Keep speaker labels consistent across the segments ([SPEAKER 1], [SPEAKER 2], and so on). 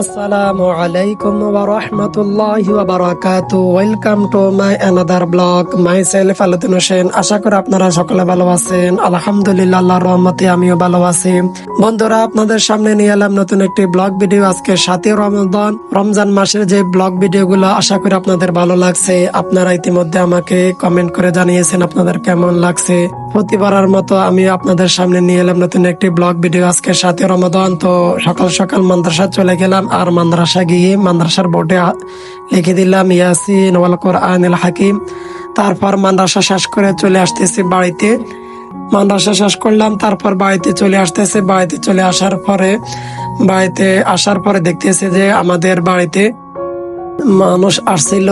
[SPEAKER 1] আসসালামু আলাইকুম ওয়া রাহমাতুল্লাহি ওয়া বারাকাতুহু। Welcome to my another blog. Myself Alauddin Hossain. আশা করি আপনারা সকলে ভালো আছেন। আলহামদুলিল্লাহ, আল্লাহর রহমতে আমিও ভালো আছি। বন্ধুরা, আপনাদের সামনে নিয়ে এলাম নতুন একটি ব্লগ ভিডিও। আজকে 7 রমজান, রমজান মাসের যে ব্লগ ভিডিওগুলো, আশা করি আপনাদের ভালো লাগছে। আপনারা ইতিমধ্যে আমাকে কমেন্ট করে জানিয়েছেন আপনাদের কেমন লাগছে। প্রতিবারের মতো আমি আপনাদের সামনে নিয়ে এলাম নতুন একটি ব্লগ ভিডিও। আজকে 7 রমজান, তো সকাল সকাল মাদ্রাসা চলে গেলাম। আর মাদ্রাসা গিয়ে মাদ্রাসার বোর্ডে লিখে দিলাম ইয়াসিন ওয়াল কোরআনিল হাকিম। তারপর মাদ্রাসা শেষ করে চলে আসতেছি বাড়িতে। মাদ্রাসা শেষ করলাম, তারপর বাড়িতে চলে আসতেছে। বাড়িতে চলে আসার পরে দেখতেছে যে আমাদের বাড়িতে মানুষ আসছিল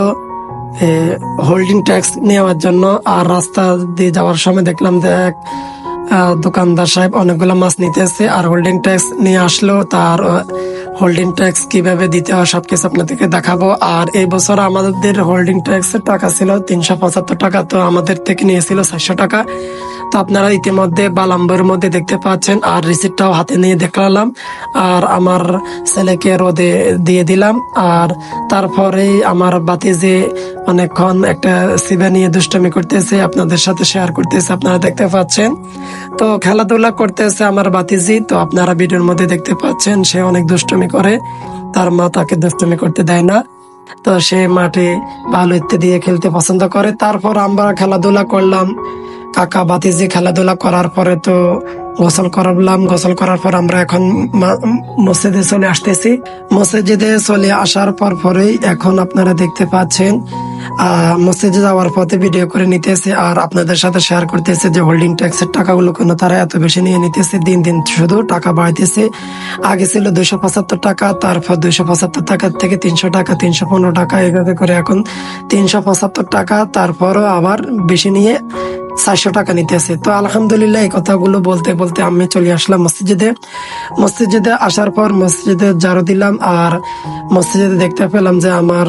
[SPEAKER 1] হোল্ডিং ট্যাক্স নেওয়ার জন্য। আর রাস্তা দিয়ে যাওয়ার সময় দেখলাম যে এক দোকানদার সাহেব অনেকগুলো মাছ নিতেছে আর হোল্ডিং ট্যাক্স নিয়ে আসলো। তার হোল্ডিং ট্যাক্স কিভাবে দিতে হয় সবকিছু আপনাদেরকে দেখাবো। আর এই বছর আমাদের হোল্ডিং ট্যাক্স এর টাকা ছিল 375 টাকা, তো আমাদের থেকে নিয়েছিল 400 টাকা। তো আপনারা ইতিমধ্যে বালাম্বের মধ্যে দেখতে পাচ্ছেন। আর রিসিপ্টটাও হাতে নিয়ে দেখলাম আর আমার ছেলেকে রোদে দিয়ে দিলাম। আর তারপরেই আমার বাতিজি অনেকক্ষণ একটা সিবা নিয়ে দুষ্টমি করতেছে, আপনাদের সাথে শেয়ার করতেছে, আপনারা দেখতে পাচ্ছেন। তো খেলাধুলা করতেছে আমার বাতিজি, তো আপনারা ভিডিওর মধ্যে দেখতে পাচ্ছেন। সে অনেক দুষ্টমি করে, তার মা তাকে দুষ্টমি করতে দেয় না। তো সে মাঠে ভালো ইত্যাদি দিয়ে খেলতে পছন্দ করে। তারপর আমরা খেলাধুলা করলাম। কাকা বাতিজি খেলাধুলা করার পরে তো গোসল করালাম। গোসল করার পর আমরা এখন মসজিদে চলে আসতেছি। মসজিদে চলে আসার পরেই এখন আপনারা দেখতে পাচ্ছেন মসজিদে যাওয়ার পথে ভিডিও করে নিতেছে আর আপনাদের সাথে শেয়ার করতেছে যে হোল্ডিং ট্যাক্সের টাকাগুলো কেন তারা এত বেশি নিয়ে নিতেছে। দিন দিন শুধু টাকা বাড়াইতেছে। আগে ছিল 275 টাকা, তারপর 275 টাকা থেকে 300 টাকা, 315 টাকা, এইভাবে করে এখন 375 টাকা। তারপরও আবার বেশি নিয়ে 400 টাকা নিতেছে। তো আলহামদুলিল্লাহ, এই কথাগুলো বলতে বলতে আমি চলে আসলাম মসজিদে। মসজিদে আসার পর মসজিদে ঝাড়ু দিলাম আর মসজিদে দেখতে পেলাম যে আমার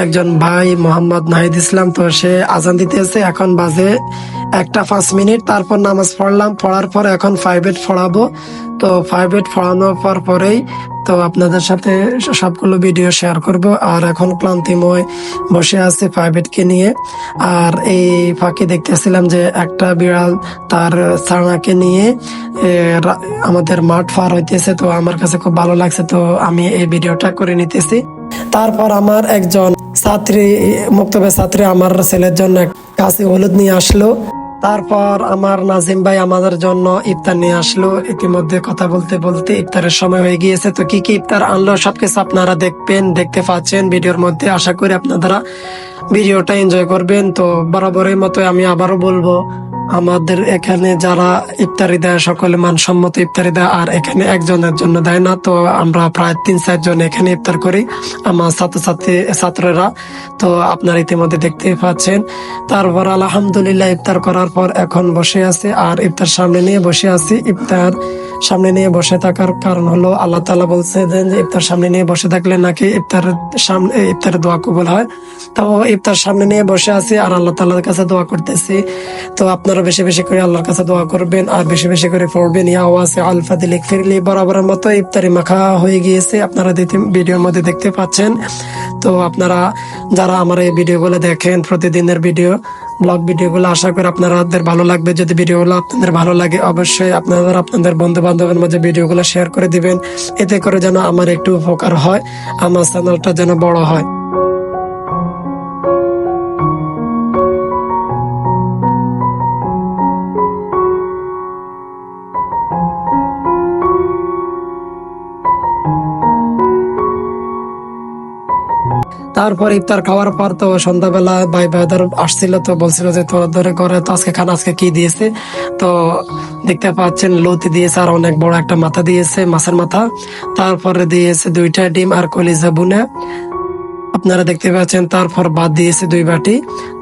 [SPEAKER 1] একজন ভাই মোহাম্মদ নাহিদ ইসলাম, তো সে আজান দিতেছে। এখন বাজে 1:05। তারপর নামাজ পড়লাম। পড়ার পর এখন 5 পড়াবো। তো 5 পড়ানোর পরেই তো আপনাদের সাথে সবগুলো ভিডিও শেয়ার করব। আর এখন ক্লান্তিময় বসে আছে 5 কে নিয়ে। আর এই ফাঁকে দেখতেছিলাম যে একটা বিড়াল তার ছানাকে নিয়ে আমাদের মাঠ পার হইতেছে। তো আমার কাছে খুব ভালো লাগছে, তো আমি এই ভিডিওটা করে নিতেছি। তারপর আমার একজন ছাত্রী, মুক্তবে ছাত্রী, আমার ছেলের জন্য কাছে হলুদ নিয়ে আসলো। তারপর আমার নাজিম ভাই আমাদের জন্য ইফতার নিয়ে আসলো। ইতিমধ্যে কথা বলতে বলতে ইফতারের সময় হয়ে গিয়েছে। তো কি কি ইফতার আনলো সবকিছু আপনারা দেখতে পাচ্ছেন ভিডিওর মধ্যে। আশা করি আপনারা ভিডিওটা এনজয় করবেন। তো বরাবরের মতো আমি আবারও বলবো, আমাদের এখানে যারা ইফতারি দেয় সকলে মানসম্মত ইফতারি দেয়। আর এখানে একজনের জন্য দেয় না। তো আমরা প্রায় 3-4 জন এখানে ইফতার করি, আমার ছাত্ররা। তো আপনারা ইতিমধ্যে দেখতে পাচ্ছেন। তারপর আলহামদুলিল্লাহ ইফতার করার পর এখন বসে আছে আর ইফতার সামনে নিয়ে বসে আছি। ইফতার সামনে নিয়ে বসে থাকার কারণ হলো আল্লাহ তাআলা বলছে যে ইফতার সামনে নিয়ে বসে থাকলে নাকি ইফতারের দোয়া কবুল হয়। তো ইফতার সামনে নিয়ে বসে আছি আর আল্লাহ তাআলার কাছে দোয়া করতেছি। তো আপনারা বেশি বেশি করে আল্লাহর কাছে দোয়া করবেন আর বেশি বেশি করে পড়বেন ইয়া ওয়াসি আল ফাদিল ইগফিরলি। বরাবরের মতো ইফতারি মাখা হয়ে গিয়েছে, আপনারা ভিডিওর মধ্যে দেখতে পাচ্ছেন। তো আপনারা যারা আমার এই ভিডিওগুলো দেখেন, প্রতিদিনের ব্লগ ভিডিওগুলো, আশা করি আপনাদের ভালো লাগবে। যদি ভিডিওগুলো আপনাদের ভালো লাগে অবশ্যই আপনারা আপনাদের বন্ধু বান্ধবের মাঝে ভিডিওগুলো শেয়ার করে দিবেন। এতে করে যেন আমার একটু উপকার হয়, আমার চ্যানেলটা যেন বড় হয়। তারপর ইফতার খাওয়ার পর তো সন্ধ্যাবেলা ভাই ভাইদের আসছিল, তো বলছিল যে তোর ধরে করে তো আজকে খানা আজকে কি দিয়েছে। তো দেখতে পাচ্ছেন লতি দিয়েছে আর অনেক বড় একটা মাথা দিয়েছে, মাছের মাথা। তারপরে দিয়েছে 2টা ডিম আর কলিজা বুনা, আপনারা দেখতে পাচ্ছেন। তারপর ভাত দিয়েছে 2 বাটি।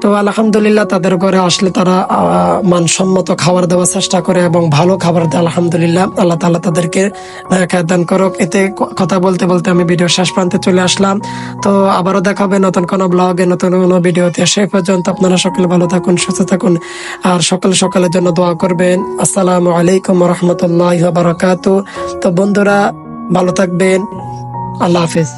[SPEAKER 1] তো আলহামদুলিল্লাহ, তাদের ঘরে আসলে তারা মানসম্মত খাবার দেওয়ার চেষ্টা করে এবং ভালো খাবার দেয়। আলহামদুলিল্লাহ, আল্লাহ তাআলা তাদেরকে খায়ের দান করুক। এতে কথা বলতে বলতে আমি ভিডিও শেষ প্রান্তে চলে আসলাম। তো আবারও দেখাবে নতুন কোনো ব্লগে, নতুন কোনো ভিডিওতে। সেই পর্যন্ত আপনারা সকলে ভালো থাকুন, সুস্থ থাকুন আর সকালের জন্য দোয়া করবেন। আসসালামু আলাইকুম ওয়া রাহমাতুল্লাহি ওয়া বারাকাতুহু। তো বন্ধুরা ভালো থাকবেন। আল্লাহ হাফেজ।